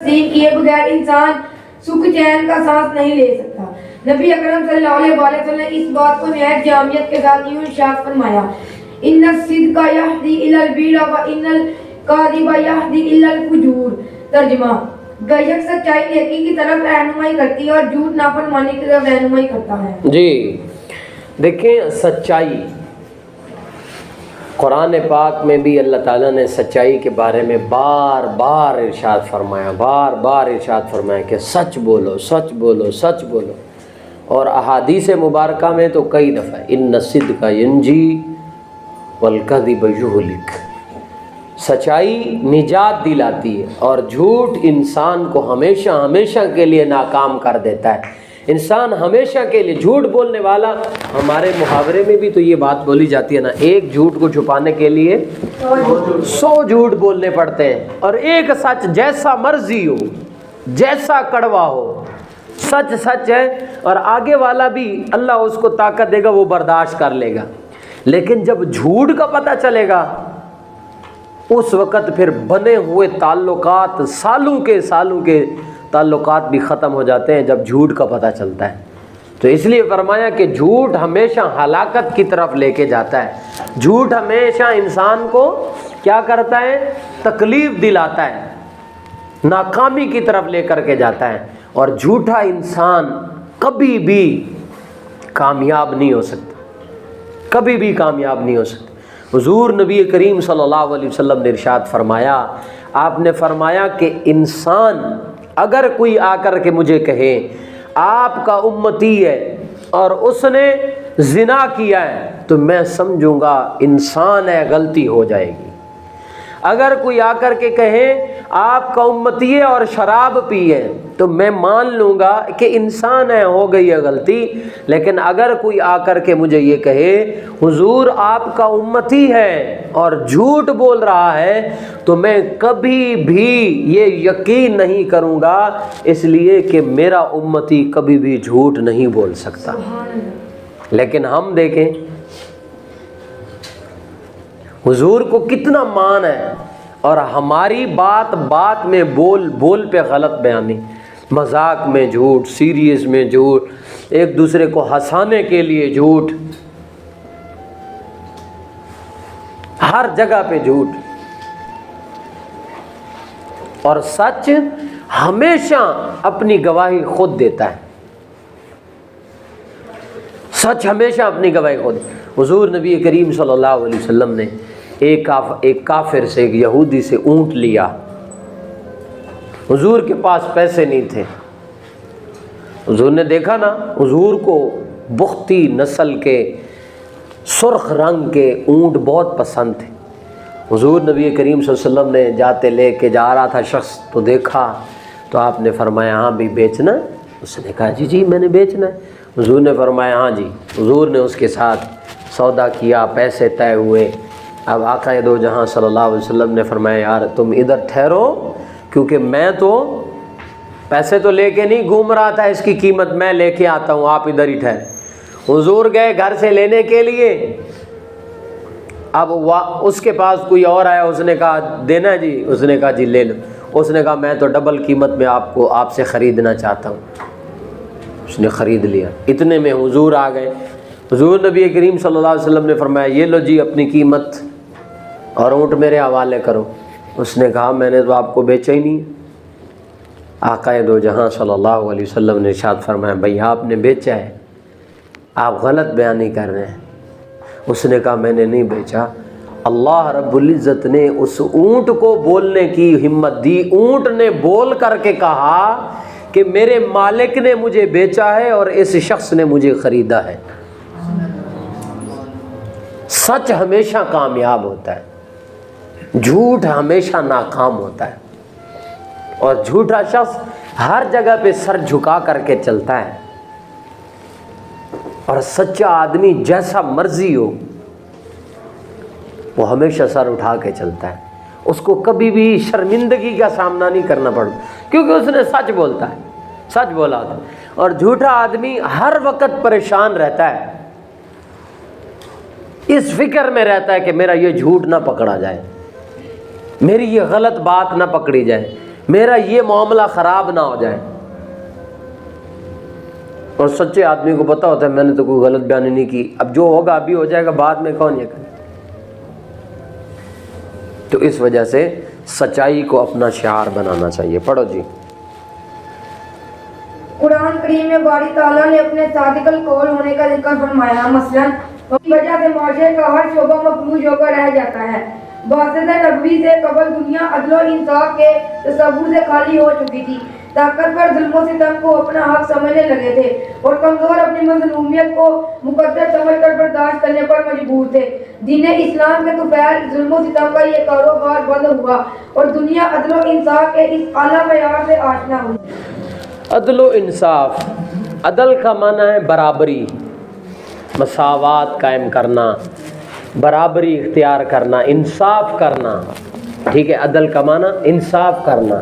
کیے بغیر انسان سکھ چین کا سانس نہیں لے سکتا۔ نبی اکرم صلی اللہ علیہ وسلم نے اس بات کو نہایت جامعیت کے ساتھ یوں ارشاد فرمایا، ان الصدق یہدی الی البر وان الکذب یہدی الی الفجور۔ ترجمہ، بے شک سچائی نیکی کی طرف رہنمائی کرتی ہے اور جھوٹ نافرمانی کی طرف رہنمائی کرتا ہے۔ جی دیکھیں، سچائی قرآن پاک میں بھی اللہ تعالیٰ نے سچائی کے بارے میں بار بار ارشاد فرمایا کہ سچ بولو، سچ بولو، سچ بولو۔ اور احادیث مبارکہ میں تو کئی دفعہ ان الصدق ینجی والکذب یہلک، سچائی نجات دلاتی ہے اور جھوٹ انسان کو ہمیشہ کے لیے ناکام کر دیتا ہے۔ انسان ہمیشہ کے لیے جھوٹ بولنے والا، ہمارے محاورے میں بھی تو یہ بات بولی جاتی ہے نا، ایک جھوٹ کو چھپانے کے لیے 100 جھوٹ بولنے پڑتے ہیں، اور ایک سچ جیسا مرضی ہو، جیسا کڑوا ہو، سچ سچ ہے، اور آگے والا بھی اللہ اس کو طاقت دے گا، وہ برداشت کر لے گا۔ لیکن جب جھوٹ کا پتہ چلے گا، اس وقت پھر بنے ہوئے تعلقات، سالوں کے تعلقات بھی ختم ہو جاتے ہیں جب جھوٹ کا پتہ چلتا ہے۔ تو اس لیے فرمایا کہ جھوٹ ہمیشہ ہلاکت کی طرف لے کے جاتا ہے، جھوٹ ہمیشہ انسان کو کیا کرتا ہے؟ تکلیف دلاتا ہے، ناکامی کی طرف لے کر کے جاتا ہے، اور جھوٹا انسان کبھی بھی کامیاب نہیں ہو سکتا، کبھی بھی کامیاب نہیں ہو سکتا۔ حضور نبی کریم صلی اللہ علیہ وسلم نے ارشاد فرمایا، آپ نے فرمایا کہ انسان اگر کوئی آ کر کے مجھے کہے آپ کا امتی ہے اور اس نے زنا کیا ہے، تو میں سمجھوں گا انسان ہے، غلطی ہو جائے گی۔ اگر کوئی آ کر کے کہے آپ کا امتی ہے اور شراب پی ہے، تو میں مان لوں گا کہ انسان ہے، ہو گئی ہے غلطی۔ لیکن اگر کوئی آ کر کے مجھے یہ کہے حضور آپ کا امتی ہے اور جھوٹ بول رہا ہے، تو میں کبھی بھی یہ یقین نہیں کروں گا، اس لیے کہ میرا امتی کبھی بھی جھوٹ نہیں بول سکتا۔ لیکن ہم دیکھیں حضور کو کتنا مان ہے، اور ہماری بات میں بول پہ غلط بیانی، مذاق میں جھوٹ، سیریس میں جھوٹ، ایک دوسرے کو ہنسانے کے لیے جھوٹ، ہر جگہ پہ جھوٹ۔ اور سچ ہمیشہ اپنی گواہی خود دیتا ہے، سچ ہمیشہ اپنی گواہی خود۔ حضور نبی کریم صلی اللہ علیہ وسلم نے ایک کافر سے، ایک یہودی سے اونٹ لیا۔ حضور کے پاس پیسے نہیں تھے، حضور نے دیکھا نا، حضور کو بختی نسل کے سرخ رنگ کے اونٹ بہت پسند تھے۔ حضور نبی کریم صلی اللہ علیہ وسلم نے لے کے جا رہا تھا شخص، تو دیکھا تو آپ نے فرمایا ہاں بھی بیچنا ہے؟ اس نے کہا جی میں نے بیچنا ہے۔ حضور نے فرمایا ہاں جی۔ حضور نے اس کے ساتھ سودا کیا، پیسے طے ہوئے۔ اب آقا دو جہاں صلی اللہ علیہ وسلم نے فرمایا یار تم ادھر ٹھہرو، کیونکہ میں تو پیسے تو لے کے نہیں گھوم رہا تھا، اس کی قیمت میں لے کے آتا ہوں، آپ ادھر ہی ٹھہرے۔ حضور گئے گھر سے لینے کے لیے، اب اس کے پاس کوئی اور آیا، اس نے کہا دینا جی، اس نے کہا جی لے لو۔ اس نے کہا میں تو ڈبل قیمت میں آپ سے خریدنا چاہتا ہوں۔ اس نے خرید لیا۔ اتنے میں حضور آ گئے۔ حضور نبی کریم صلی اللہ علیہ وسلم نے فرمایا یہ لو جی اپنی قیمت اور اونٹ میرے حوالے کرو۔ اس نے کہا میں نے تو آپ کو بیچا ہی نہیں۔ آقا دو جہاں صلی اللہ علیہ وسلم نے ارشاد فرمایا بھائی آپ نے بیچا ہے، آپ غلط بیانی کر رہے ہیں۔ اس نے کہا میں نے نہیں بیچا۔ اللہ رب العزت نے اس اونٹ کو بولنے کی ہمت دی، اونٹ نے بول کر کے کہا کہ میرے مالک نے مجھے بیچا ہے اور اس شخص نے مجھے خریدا ہے۔ سچ ہمیشہ کامیاب ہوتا ہے، جھوٹ ہمیشہ ناکام ہوتا ہے، اور جھوٹا شخص ہر جگہ پہ سر جھکا کر کے چلتا ہے، اور سچا آدمی جیسا مرضی ہو وہ ہمیشہ سر اٹھا کے چلتا ہے، اس کو کبھی بھی شرمندگی کا سامنا نہیں کرنا پڑتا، کیونکہ اس نے سچ بولتا ہے، سچ بولا ہوتا ہے۔ اور جھوٹا آدمی ہر وقت پریشان رہتا ہے، اس فکر میں رہتا ہے کہ میرا یہ جھوٹ نہ پکڑا جائے، میری یہ غلط بات نہ پکڑی جائے، میرا یہ معاملہ خراب نہ ہو جائے. اور سچے آدمی کو پتہ ہوتا ہے میں نے تو کوئی غلط بیانی نہیں کی, اب جو ہوگا ابھی ہو جائے گا, بعد میں کون یہ کرے. تو اس وجہ سے سچائی کو اپنا شعار بنانا چاہیے. پڑھو جی. قرآن کریم میں باری تعالیٰ نے اپنے صادق القول ہونے کا ذکر فرمایا. مثلاً اس کی وجہ سے معاشرے کا ہر شعبہ مفلوج ہو کر رہ جاتا ہے. بعثت نبوی سے قبل دنیا عدل و انصاف کے تصور سے خالی ہو چکی تھی. طاقتور ظلم و ستم کو اپنا حق سمجھنے لگے تھے اور کمزور اپنی مظلومیت کو مقدس سمجھ کر برداشت کرنے پر مجبور تھے. دین اسلام کے طفیل ظلم و ستم کا یہ کاروبار بند ہوا اور دنیا عدل و انصاف کے اس اعلیٰ معیار سے آشنا ہوئی. عدل و انصاف, عدل کا معنی ہے برابری, مساوات قائم کرنا, برابری اختیار کرنا, انصاف کرنا. ٹھیک ہے, عدل کا معنی انصاف کرنا,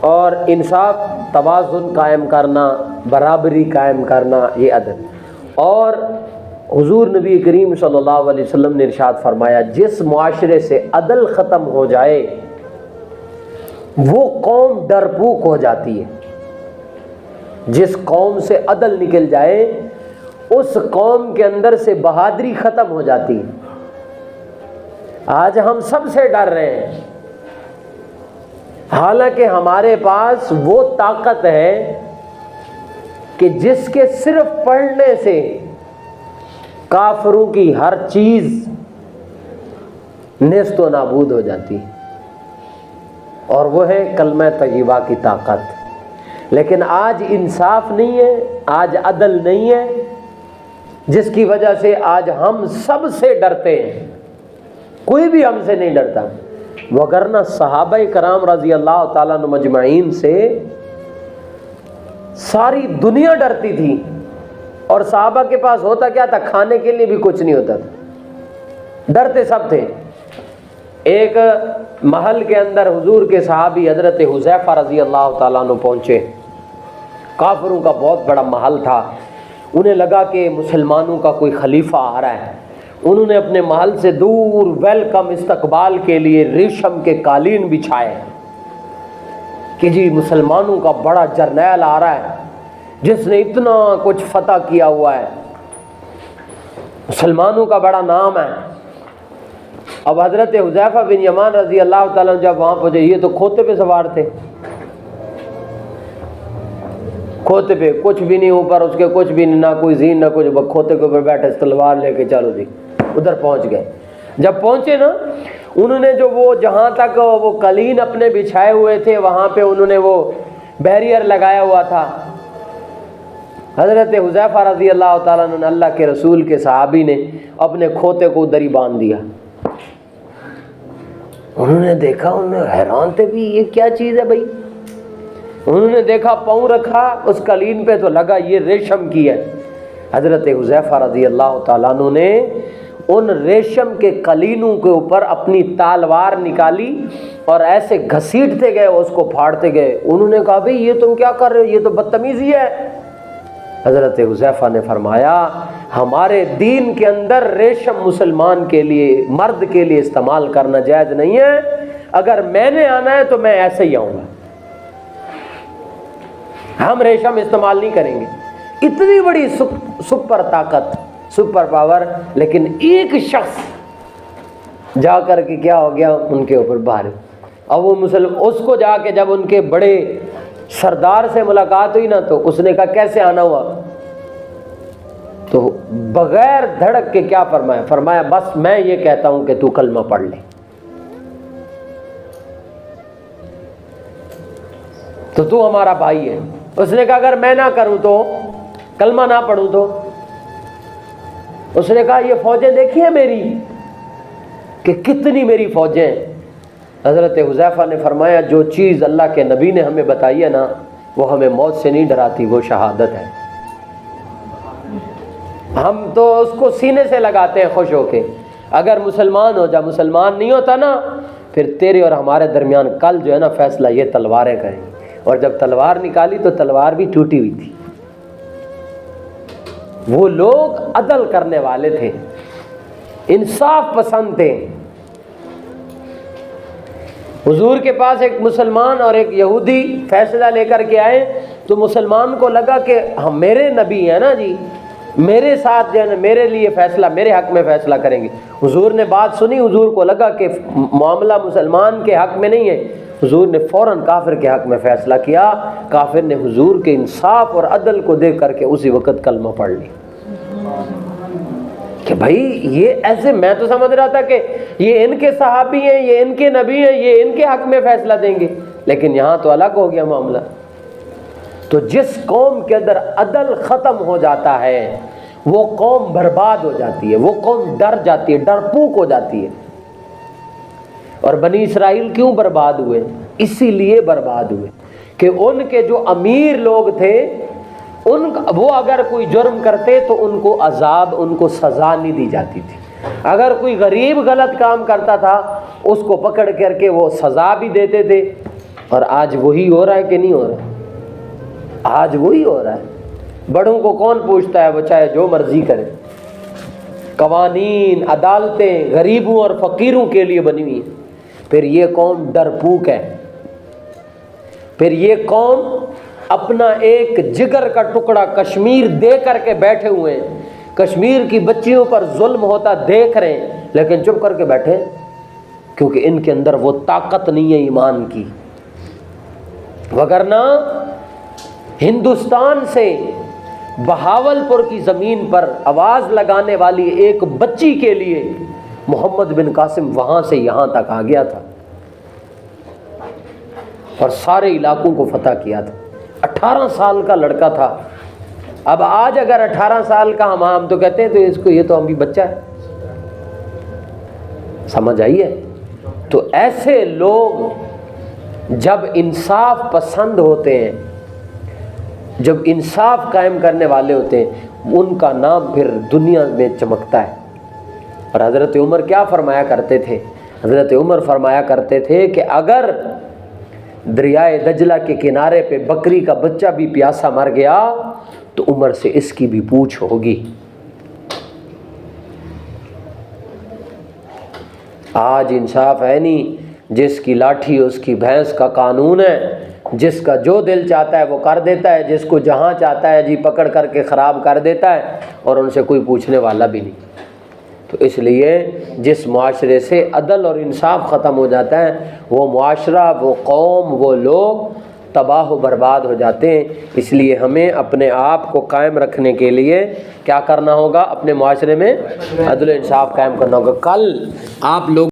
اور انصاف توازن قائم کرنا, برابری قائم کرنا, یہ عدل. اور حضور نبی کریم صلی اللہ علیہ وسلم نے ارشاد فرمایا جس معاشرے سے عدل ختم ہو جائے وہ قوم ڈرپوک ہو جاتی ہے. جس قوم سے عدل نکل جائے اس قوم کے اندر سے بہادری ختم ہو جاتی ہے. آج ہم سب سے ڈر رہے ہیں, حالانکہ ہمارے پاس وہ طاقت ہے کہ جس کے صرف پڑھنے سے کافروں کی ہر چیز نیست و نابود ہو جاتی ہے, اور وہ ہے کلمہ طیبہ کی طاقت. لیکن آج انصاف نہیں ہے, آج عدل نہیں ہے, جس کی وجہ سے آج ہم سب سے ڈرتے ہیں. کوئی بھی ہم سے نہیں ڈرتا, وگرنہ صحابہ کرام رضی اللہ تعالیٰ عنہ مجمعین سے ساری دنیا ڈرتی تھی. اور صحابہ کے پاس ہوتا کیا تھا؟ کھانے کے لیے بھی کچھ نہیں ہوتا تھا, ڈرتے سب تھے. ایک محل کے اندر حضور کے صحابی حضرت حذیفہ رضی اللہ تعالیٰ عنہ پہنچے. کافروں کا بہت بڑا محل تھا. انہیں لگا کہ مسلمانوں کا کوئی خلیفہ آ رہا ہے. انہوں نے اپنے محل سے دور ویلکم استقبال کے لیے ریشم کے قالین بچھائے کہ جی مسلمانوں کا بڑا جرنیل آ رہا ہے جس نے اتنا کچھ فتح کیا ہوا ہے, مسلمانوں کا بڑا نام ہے. اب حضرت حذیفہ بن یمان رضی اللہ تعالیٰ جب وہاں پہنچے, یہ تو کھوتے پہ سوار تھے, کھوتے پہ کچھ بھی نہیں اوپر اس کے, کچھ بھی نہیں, نہ کوئی زین نہ کچھ, کھوتے کے اوپر بیٹھے تلوار لے کے چلو جی ادھر پہنچ گئے. جب پہنچے نا, انہوں نے جو وہ جہاں تک وہ قالین اپنے بچھائے ہوئے تھے وہاں پہ انہوں نے وہ بیریئر لگایا ہوا تھا. حضرت حذیفہ رضی اللہ تعالیٰ عنہ, اللہ کے رسول کے صحابی نے اپنے کھوتے کو ادھر ہی باندھ دیا. انہوں نے دیکھا, انہوں نے حیران تھے بھی یہ کیا چیز ہے بھائی. انہوں نے دیکھا پاؤں رکھا اس قالین پہ تو لگا یہ ریشم کی ہے. حضرت حذیفہ رضی اللہ تعالیٰ عنہ نے ان ریشم کے قالینوں کے اوپر اپنی تلوار نکالی اور ایسے گھسیٹتے گئے, اس کو پھاڑتے گئے. انہوں نے کہا بھئی یہ تم کیا کر رہے ہو, یہ تو بدتمیزی ہے. حضرت حذیفہ نے فرمایا ہمارے دین کے اندر ریشم مسلمان کے لیے, مرد کے لیے استعمال کرنا جائز نہیں ہے. اگر میں نے آنا ہے تو میں ایسے ہی آؤں گا, ہم ریشم استعمال نہیں کریں گے. اتنی بڑی سپر طاقت, سپر پاور, لیکن ایک شخص جا کر کے کیا ہو گیا ان کے اوپر بھاری. اب وہ اس کو جا کے جب ان کے بڑے سردار سے ملاقات ہوئی نا تو اس نے کہا کیسے آنا ہوا, تو بغیر دھڑک کے کیا فرمایا, فرمایا بس میں یہ کہتا ہوں کہ تو کلمہ پڑھ لے. تو ہمارا بھائی ہے. اس نے کہا اگر میں نہ کروں تو, کلمہ نہ پڑھوں تو. اس نے کہا یہ فوجیں دیکھی ہیں میری کہ کتنی میری فوجیں ہیں. حضرت حذیفہ نے فرمایا جو چیز اللہ کے نبی نے ہمیں بتائی ہے نا وہ ہمیں موت سے نہیں ڈراتی, وہ شہادت ہے. ہم تو اس کو سینے سے لگاتے ہیں خوش ہو کے. اگر مسلمان ہو جا, مسلمان نہیں ہوتا نا پھر تیرے اور ہمارے درمیان کل جو ہے نا فیصلہ یہ تلواریں کریں. اور جب تلوار نکالی تو تلوار بھی ٹوٹی ہوئی تھی. وہ لوگ عدل کرنے والے تھے, انصاف پسند تھے. حضور کے پاس ایک مسلمان اور ایک یہودی فیصلہ لے کر کے آئے تو مسلمان کو لگا کہ ہم میرے نبی ہیں نا جی، میرے ساتھ جو ہے نا میرے لیے فیصلہ، میرے حق میں فیصلہ کریں گے۔ حضور نے بات سنی، حضور کو لگا کہ معاملہ مسلمان کے حق میں نہیں ہے، حضور نے فوراً کافر کے حق میں فیصلہ کیا۔ کافر نے حضور کے انصاف اور عدل کو دیکھ کر کے اسی وقت کلمہ پڑھ لی کہ بھائی یہ ایسے، میں تو سمجھ رہا تھا کہ یہ ان کے صحابی ہیں، یہ ان کے نبی ہیں، یہ ان کے حق میں فیصلہ دیں گے، لیکن یہاں تو الگ ہو گیا معاملہ۔ تو جس قوم کے اندر عدل ختم ہو جاتا ہے وہ قوم برباد ہو جاتی ہے، وہ قوم ڈر جاتی ہے، ڈرپوک ہو جاتی ہے۔ اور بنی اسرائیل کیوں برباد ہوئے؟ اسی لیے برباد ہوئے کہ ان کے جو امیر لوگ تھے وہ اگر کوئی جرم کرتے تو ان کو عذاب، ان کو سزا نہیں دی جاتی تھی۔ اگر کوئی غریب غلط کام کرتا تھا اس کو پکڑ کر کے وہ سزا بھی دیتے تھے۔ اور آج وہی ہو رہا ہے کہ نہیں ہو رہا؟ آج وہی ہو رہا ہے۔ بڑوں کو کون پوچھتا ہے؟ وہ چاہے جو مرضی کرے۔ قوانین، عدالتیں غریبوں اور فقیروں کے لیے بنی ہوئی ہیں۔ پھر یہ قوم ڈرپوک ہے، پھر یہ قوم اپنا ایک جگر کا ٹکڑا کشمیر دے کر کے بیٹھے ہوئے ہیں، کشمیر کی بچیوں پر ظلم ہوتا دیکھ رہے ہیں لیکن چپ کر کے بیٹھے ہیں، کیونکہ ان کے اندر وہ طاقت نہیں ہے ایمان کی۔ وگرنہ ہندوستان سے بہاولپور کی زمین پر آواز لگانے والی ایک بچی کے لیے محمد بن قاسم وہاں سے یہاں تک آ گیا تھا اور سارے علاقوں کو فتح کیا تھا۔ 18 سال کا لڑکا تھا۔ اب آج اگر 18 سال کا ہم تو کہتے ہیں تو اس کو، یہ تو ہم بھی بچہ ہے۔ سمجھ آئی ہے؟ تو ایسے لوگ جب انصاف پسند ہوتے ہیں، جب انصاف قائم کرنے والے ہوتے ہیں، ان کا نام پھر دنیا میں چمکتا ہے۔ اور حضرت عمر کیا فرمایا کرتے تھے؟ حضرت عمر فرمایا کرتے تھے کہ اگر دریائے دجلہ کے کنارے پہ بکری کا بچہ بھی پیاسا مر گیا تو عمر سے اس کی بھی پوچھ ہوگی۔ آج انصاف ہے نہیں، جس کی لاٹھی اس کی بھینس کا قانون ہے، جس کا جو دل چاہتا ہے وہ کر دیتا ہے، جس کو جہاں چاہتا ہے جی پکڑ کر کے خراب کر دیتا ہے، اور ان سے کوئی پوچھنے والا بھی نہیں۔ تو اس لیے جس معاشرے سے عدل اور انصاف ختم ہو جاتا ہے وہ معاشرہ، وہ قوم، وہ لوگ تباہ و برباد ہو جاتے ہیں۔ اس لیے ہمیں اپنے آپ کو قائم رکھنے کے لیے کیا کرنا ہوگا؟ اپنے معاشرے میں عدل و انصاف قائم کرنا ہوگا۔ کل آپ لوگ